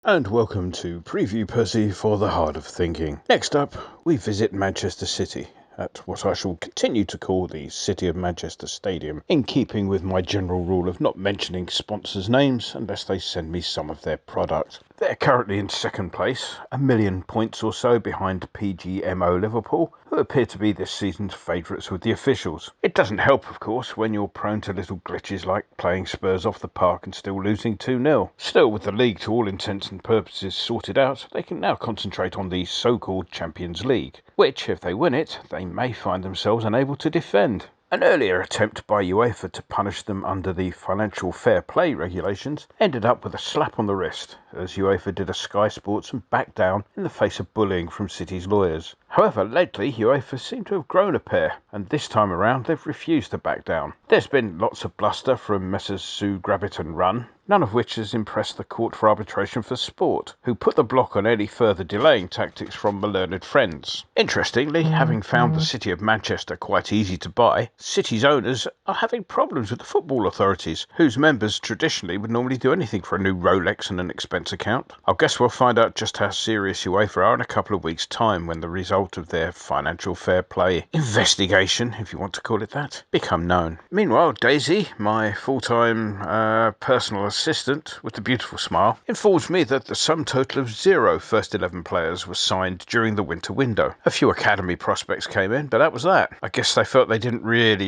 And welcome to Preview Percy for the Heart of Thinking. Next up, we visit Manchester City at what I shall continue to call the City of Manchester Stadium, in keeping with my general rule of not mentioning sponsors' names unless they send me some of their product. They're currently in second place, 1,000,000 points or so behind PGMO Liverpool, who appear to be this season's favourites with the officials. It doesn't help, of course, when you're prone to little glitches like playing Spurs off the park and still losing 2-0. Still, with the league to all intents and purposes sorted out, they can now concentrate on the so-called Champions League, which, if they win it, they may find themselves unable to defend. An earlier attempt by UEFA to punish them under the financial fair play regulations ended up with a slap on the wrist, as UEFA did a Sky Sports and backed down in the face of bullying from City's lawyers. However, lately UEFA seem to have grown a pair, and this time around they've refused to back down. There's been lots of bluster from Messrs Sue Gravitt and Run, none of which has impressed the Court for Arbitration for Sport, who put the block on any further delaying tactics from my learned friends. Interestingly, having found the City of Manchester quite easy to buy, City's owners are having problems with the football authorities, whose members traditionally would normally do anything for a new Rolex and an expense account. I guess we'll find out just how serious UEFA are in a couple of weeks' time when the result of their financial fair play investigation, if you want to call it that, become known. Meanwhile, Daisy, my full-time personal assistant with the beautiful smile, informs me that the sum total of 0 first 11 players was signed during the winter window. A few academy prospects came in, but that was that. I guess they felt they didn't really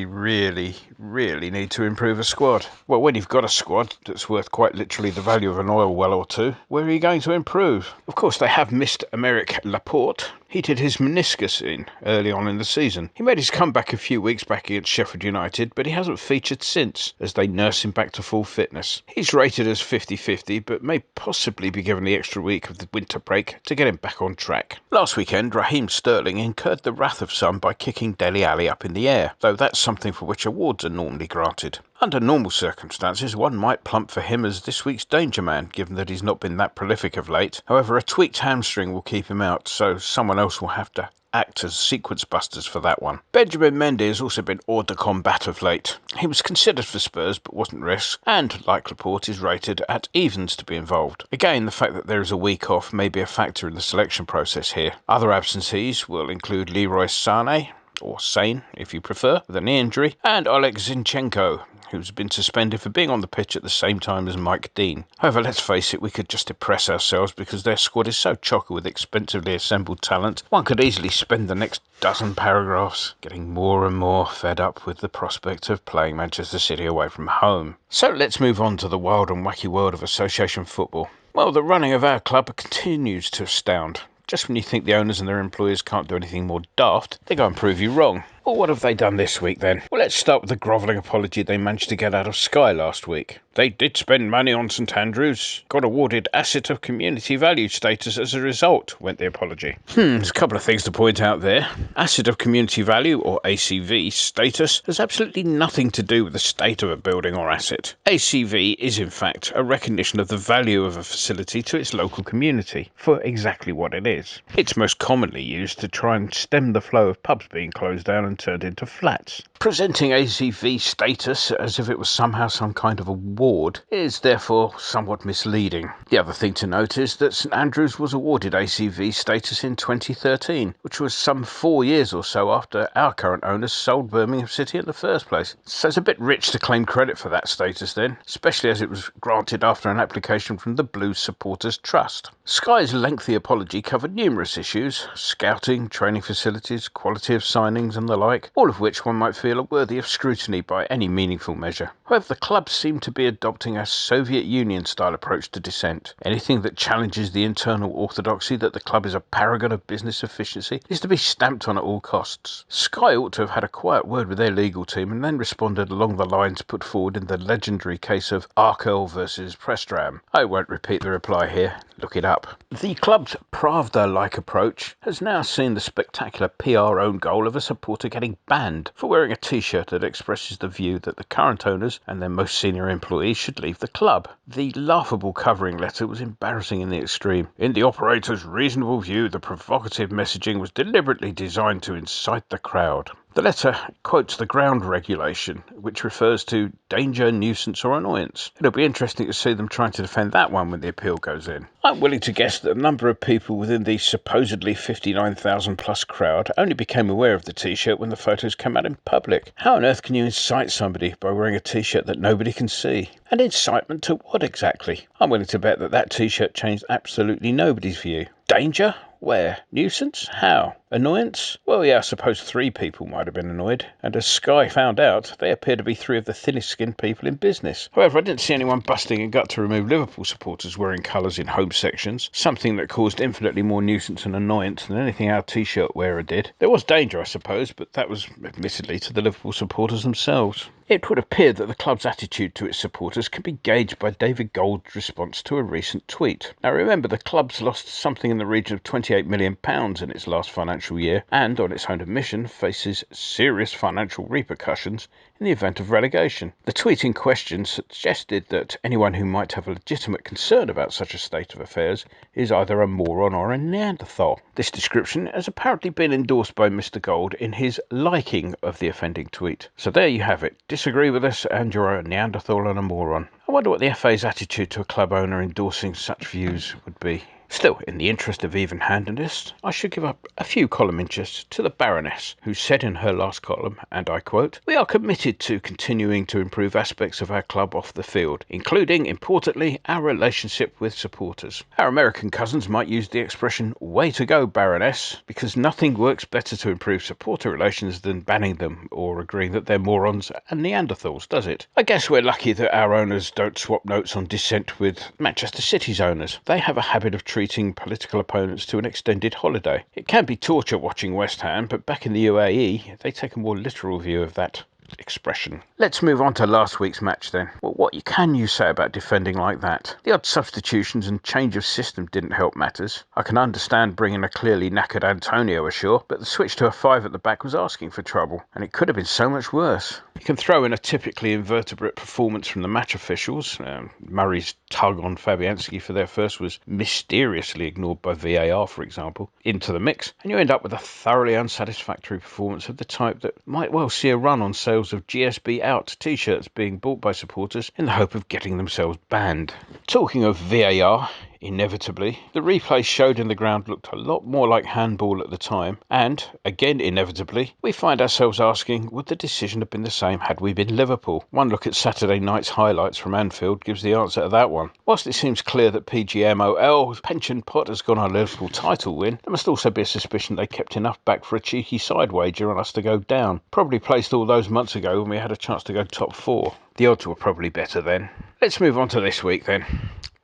need to improve a squad. Well, when you've got a squad that's worth quite literally the value of an oil well or two, where are you going to improve? Of course, they have missed Aymeric Laporte. He did his meniscus in early on in the season. He made his comeback a few weeks back against Sheffield United, but he hasn't featured since, as they nurse him back to full fitness. He's rated as 50-50, but may possibly be given the extra week of the winter break to get him back on track. Last weekend, Raheem Sterling incurred the wrath of some by kicking Dele Alli up in the air, though that's something for which awards are normally granted. Under normal circumstances, one might plump for him as this week's danger man, given that he's not been that prolific of late. However, a tweaked hamstring will keep him out, so someone else will have to act as sequence busters for that one. Benjamin Mendy has also been hors de combat of late. He was considered for Spurs but wasn't risked, and, like Laporte, is rated at evens to be involved. Again, the fact that there is a week off may be a factor in the selection process here. Other absentees will include Leroy Sané, or Sane, if you prefer, with a knee injury, and Oleg Zinchenko, who's been suspended for being on the pitch at the same time as Mike Dean. However, let's face it, we could just depress ourselves because their squad is so chocker with expensively assembled talent, one could easily spend the next dozen paragraphs getting more and more fed up with the prospect of playing Manchester City away from home. So let's move on to the wild and wacky world of association football. Well, the running of our club continues to astound. Just when you think the owners and their employers can't do anything more daft, they go and prove you wrong. Well, what have they done this week then? Well, let's start with the grovelling apology they managed to get out of Sky last week. They did spend money on St Andrews, got awarded Asset of Community Value status as a result, went the apology. There's a couple of things to point out there. Asset of Community Value, or ACV, status has absolutely nothing to do with the state of a building or asset. ACV is in fact a recognition of the value of a facility to its local community, for exactly what it is. It's most commonly used to try and stem the flow of pubs being closed down and turned into flats. Presenting ACV status as if it was somehow some kind of award is therefore somewhat misleading. The other thing to note is that St Andrews was awarded ACV status in 2013, which was some 4 years or so after our current owners sold Birmingham City in the first place. So it's a bit rich to claim credit for that status then, especially as it was granted after an application from the Blues Supporters Trust. Sky's lengthy apology covered numerous issues: scouting, training facilities, quality of signings and the like, all of which one might feel are worthy of scrutiny by any meaningful measure. However, the club seem to be adopting a Soviet Union-style approach to dissent. Anything that challenges the internal orthodoxy that the club is a paragon of business efficiency is to be stamped on at all costs. Sky ought to have had a quiet word with their legal team and then responded along the lines put forward in the legendary case of Arkell versus Prestram. I won't repeat the reply here, look it up. The club's Pravda-like approach has now seen the spectacular PR own goal of a supporter getting banned for wearing a t-shirt that expresses the view that the current owners and their most senior employees should leave the club. The laughable covering letter was embarrassing in the extreme. In the operator's reasonable view, the provocative messaging was deliberately designed to incite the crowd. The letter quotes the ground regulation, which refers to danger, nuisance or annoyance. It'll be interesting to see them trying to defend that one when the appeal goes in. I'm willing to guess that a number of people within the supposedly 59,000 plus crowd only became aware of the t-shirt when the photos came out in public. How on earth can you incite somebody by wearing a t-shirt that nobody can see? And incitement to what exactly? I'm willing to bet that that t-shirt changed absolutely nobody's view. Danger? Where? Nuisance? How? Annoyance? Well, yeah, I suppose 3 people might have been annoyed, and as Sky found out, they appear to be 3 of the thinnest-skinned people in business. However, I didn't see anyone busting a gut to remove Liverpool supporters wearing colours in home sections, something that caused infinitely more nuisance and annoyance than anything our t-shirt wearer did. There was danger, I suppose, but that was admittedly to the Liverpool supporters themselves. It would appear that the club's attitude to its supporters can be gauged by David Gold's response to a recent tweet. Now remember, the club's lost something in the region of £28 million in its last financial year and, on its own admission, faces serious financial repercussions in the event of relegation. The tweet in question suggested that anyone who might have a legitimate concern about such a state of affairs is either a moron or a Neanderthal. This description has apparently been endorsed by Mr. Gold in his liking of the offending tweet. So there you have it. Disagree with us and you're a Neanderthal and a moron. I wonder what the FA's attitude to a club owner endorsing such views would be. Still, in the interest of even-handedness, I should give up a few column inches to the Baroness, who said in her last column, and I quote, "We are committed to continuing to improve aspects of our club off the field, including, importantly, our relationship with supporters." Our American cousins might use the expression, "way to go, Baroness," because nothing works better to improve supporter relations than banning them or agreeing that they're morons and Neanderthals, does it? I guess we're lucky that our owners don't swap notes on dissent with Manchester City's owners. They have a habit of treating political opponents to an extended holiday. It can be torture watching West Ham, but back in the UAE, they take a more literal view of that expression. Let's move on to last week's match then. Well, what can you say about defending like that? The odd substitutions and change of system didn't help matters. I can understand bringing a clearly knackered Antonio ashore, but the switch to a 5 at the back was asking for trouble, and it could have been so much worse. You can throw in a typically invertebrate performance from the match officials. Murray's tug on Fabianski for their first was mysteriously ignored by VAR, for example, into the mix, and you end up with a thoroughly unsatisfactory performance of the type that might well see a run on sales of GSB out t-shirts being bought by supporters in the hope of getting themselves banned. Talking of VAR, inevitably, the replay showed in the ground looked a lot more like handball at the time, and, again inevitably, we find ourselves asking, would the decision have been the same had we been Liverpool? One look at Saturday night's highlights from Anfield gives the answer to that one. Whilst it seems clear that PGMOL's pension pot has gone on a Liverpool title win, there must also be a suspicion they kept enough back for a cheeky side wager on us to go down, probably placed all those months ago when we had a chance to go top 4. The odds were probably better then. Let's move on to this week then.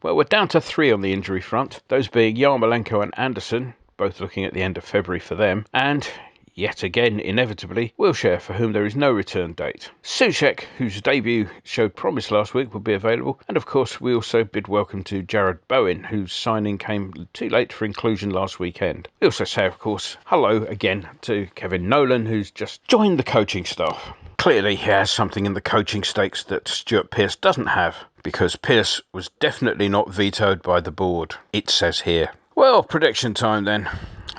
Well, we're down to 3 on the injury front, those being Yarmolenko and Anderson, both looking at the end of February for them, and, yet again, inevitably, Wilshere, for whom there is no return date. Souček, whose debut showed promise last week, will be available, and of course we also bid welcome to Jared Bowen, whose signing came too late for inclusion last weekend. We also say, of course, hello again to Kevin Nolan, who's just joined the coaching staff. Clearly he has something in the coaching stakes that Stuart Pearce doesn't have, because Pearce was definitely not vetoed by the board, it says here. Well, prediction time then.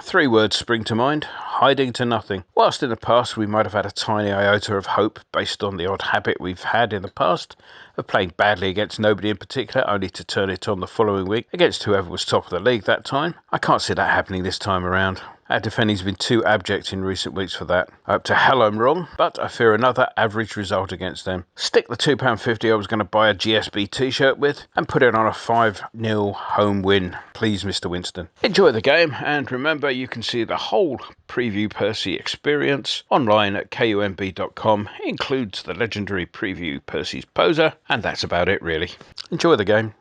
3 words spring to mind: hiding to nothing. Whilst in the past we might have had a tiny iota of hope based on the odd habit we've had in the past of playing badly against nobody in particular, only to turn it on the following week against whoever was top of the league that time, I can't see that happening this time around. Our defending's been too abject in recent weeks for that. I hope to hell I'm wrong, but I fear another average result against them. Stick the £2.50 I was going to buy a GSB t-shirt with and put it on a 5-0 home win. Please, Mr. Winston. Enjoy the game, and remember you can see the whole Preview Percy experience online at kumb.com. Includes the legendary Preview Percy's poser, and that's about it really. Enjoy the game.